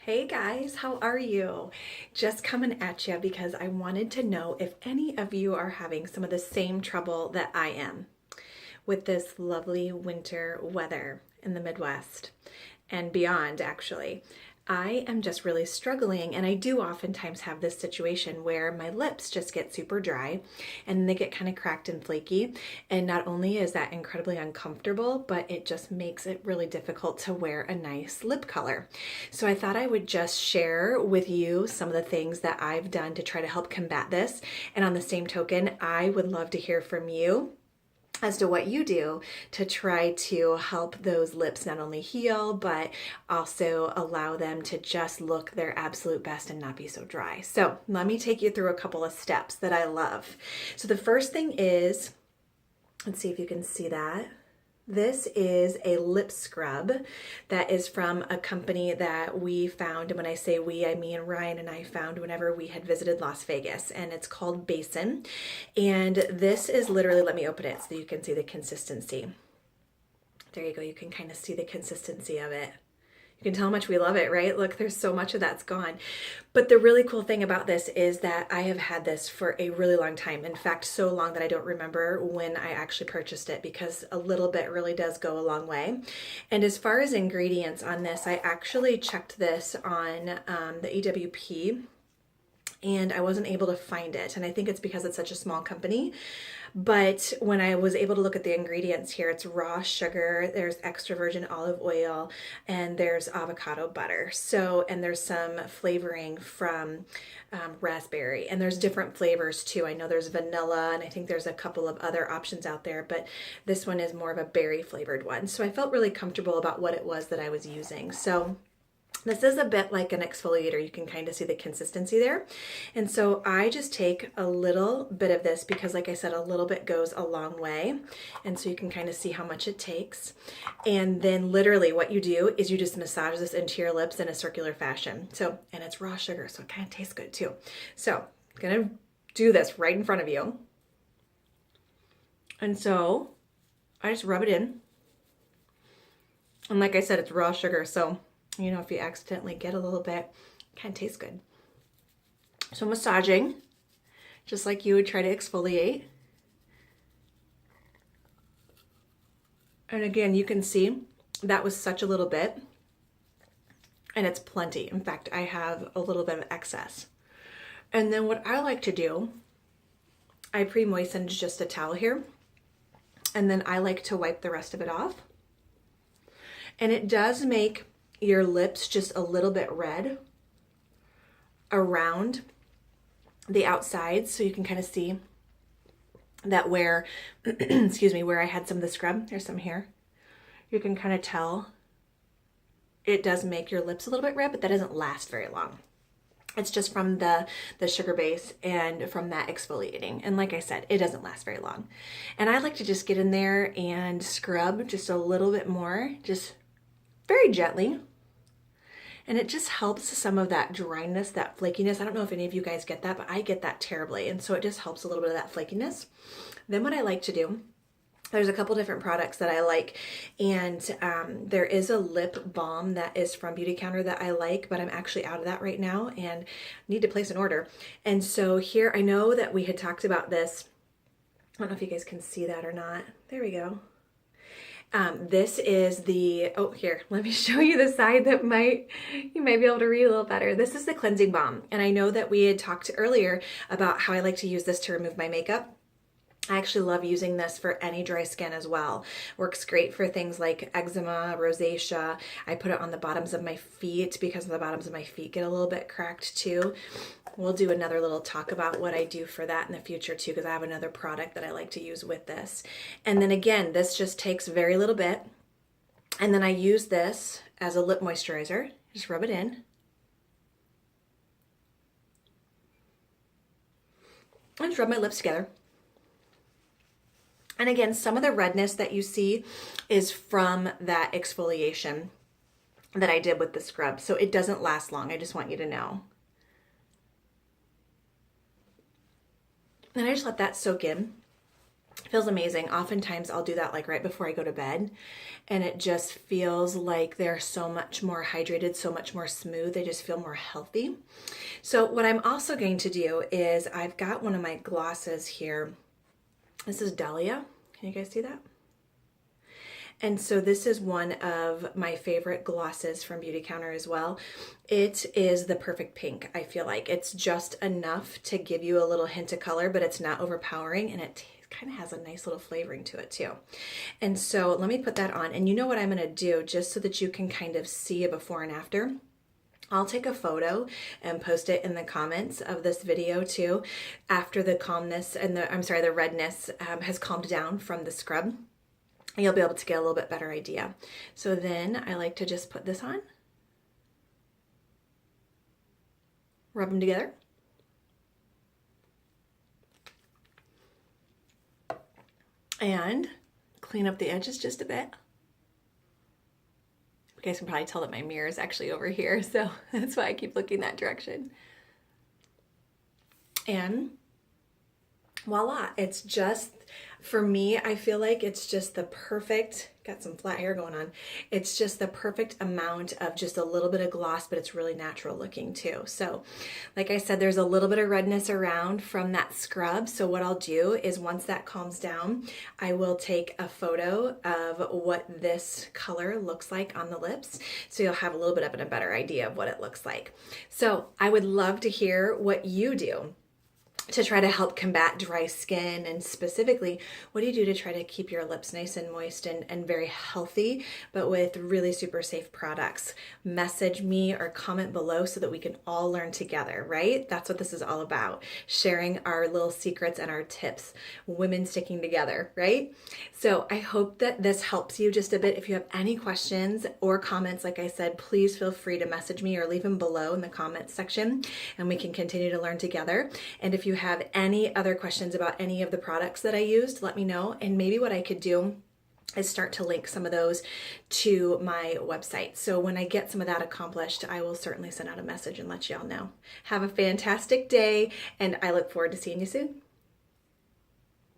Hey guys, how are you? Just coming at you because I wanted to know if any of you are having some of the same trouble that I am with this lovely winter weather in the Midwest and beyond, actually. I am just really struggling, and I do oftentimes have this situation where my lips just get super dry and they get kind of cracked and flaky. And not only is that incredibly uncomfortable, but it just makes it really difficult to wear a nice lip color. So I thought I would just share with you some of the things that I've done to try to help combat this. And on the same token, I would love to hear from you as to what you do to try to help those lips not only heal, but also allow them to just look their absolute best and not be so dry. So let me take you through a couple of steps that I love. So the first thing is, let's see if you can see that. This is a lip scrub that is from a company that we found. And when I say we, I mean Ryan and I found whenever we had visited Las Vegas. And it's called Basin. And this is literally, let me open it so you can see the consistency. There you go. You can kind of see the consistency of it. You can tell how much we love it, right? Look, there's so much of that's gone. But the really cool thing about this is that I have had this for a really long time. In fact, so long that I don't remember when I actually purchased it, because a little bit really does go a long way. And as far as ingredients on this, I actually checked this on the EWP and I wasn't able to find it. And I think it's because it's such a small company. But when I was able to look at the ingredients here, it's raw sugar, there's extra virgin olive oil, and there's avocado butter. So, and there's some flavoring from raspberry, and there's different flavors too. I know there's vanilla, and I think there's a couple of other options out there, but this one is more of a berry flavored one. So I felt really comfortable about what it was that I was using. So this is a bit like an exfoliator. You can kind of see the consistency there. And so I just take a little bit of this because, like I said, a little bit goes a long way. And so you can kind of see how much it takes. And then literally what you do is you just massage this into your lips in a circular fashion. So, and it's raw sugar, so it kind of tastes good too. So I'm going to do this right in front of you. And so I just rub it in. And like I said, it's raw sugar, so you know, if you accidentally get a little bit, it kind of tastes good. So massaging, just like you would try to exfoliate. And again, you can see that was such a little bit, and it's plenty. In fact, I have a little bit of excess. And then what I like to do, I pre-moistened just a towel here, and then I like to wipe the rest of it off. And it does make your lips just a little bit red around the outside, so you can kind of see that where excuse me, where I had some of the scrub, there's some here, you can kind of tell it does make your lips a little bit red, but that doesn't last very long. It's just from the sugar base and from that exfoliating. And like I said, it doesn't last very long. And I like to just get in there and scrub just a little bit more, just very gently. And it just helps some of that dryness, that flakiness. I don't know if any of you guys get that, but I get that terribly. And so it just helps a little bit of that flakiness. Then what I like to do, there's a couple different products that I like. And there is a lip balm that is from Beautycounter that I like, but I'm actually out of that right now and need to place an order. And so here, I know that we had talked about this. I don't know if you guys can see that or not. There we go. This is the, oh, here, let me show you the side that you might be able to read a little better. This is the cleansing balm. And I know that we had talked earlier about how I like to use this to remove my makeup. I actually love using this for any dry skin as well. Works great for things like eczema, rosacea. I put it on the bottoms of my feet because the bottoms of my feet get a little bit cracked too. We'll do another little talk about what I do for that in the future too, because I have another product that I like to use with this. And then again, this just takes very little bit. And then I use this as a lip moisturizer. Just rub it in. I just rub my lips together. And again, some of the redness that you see is from that exfoliation that I did with the scrub. So it doesn't last long. I just want you to know. And I just let that soak in. Feels amazing. Oftentimes I'll do that like right before I go to bed, and it just feels like they're so much more hydrated, so much more smooth. They just feel more healthy. So what I'm also going to do is I've got one of my glosses here. This is Dahlia. Can you guys see that? And so this is one of my favorite glosses from Beautycounter as well. It is the perfect pink, I feel like. It's just enough to give you a little hint of color, but it's not overpowering, and it kind of has a nice little flavoring to it too. And so let me put that on. And you know what I'm gonna do, just so that you can kind of see a before and after? I'll take a photo and post it in the comments of this video too, after the calmness and the redness has calmed down from the scrub. You'll be able to get a little bit better idea. So then I like to just put this on, rub them together. And clean up the edges just a bit. You guys can probably tell that my mirror is actually over here, so that's why I keep looking that direction. And voila, it's just, for me, I feel like it's just the perfect, got some flat hair going on. It's just the perfect amount of just a little bit of gloss, but it's really natural looking too. So like I said, there's a little bit of redness around from that scrub. So what I'll do is once that calms down, I will take a photo of what this color looks like on the lips. So you'll have a little bit of a better idea of what it looks like. So I would love to hear what you do to try to help combat dry skin, and specifically, what do you do to try to keep your lips nice and moist and very healthy, but with really super safe products? Message me or comment below so that we can all learn together, right? That's what this is all about, sharing our little secrets and our tips, women sticking together, right? So I hope that this helps you just a bit. If you have any questions or comments, like I said, please feel free to message me or leave them below in the comments section, and we can continue to learn together. And if you have any other questions about any of the products that I used, let me know. And maybe what I could do is start to link some of those to my website. So when I get some of that accomplished, I will certainly send out a message and let y'all know. Have a fantastic day, and I look forward to seeing you soon.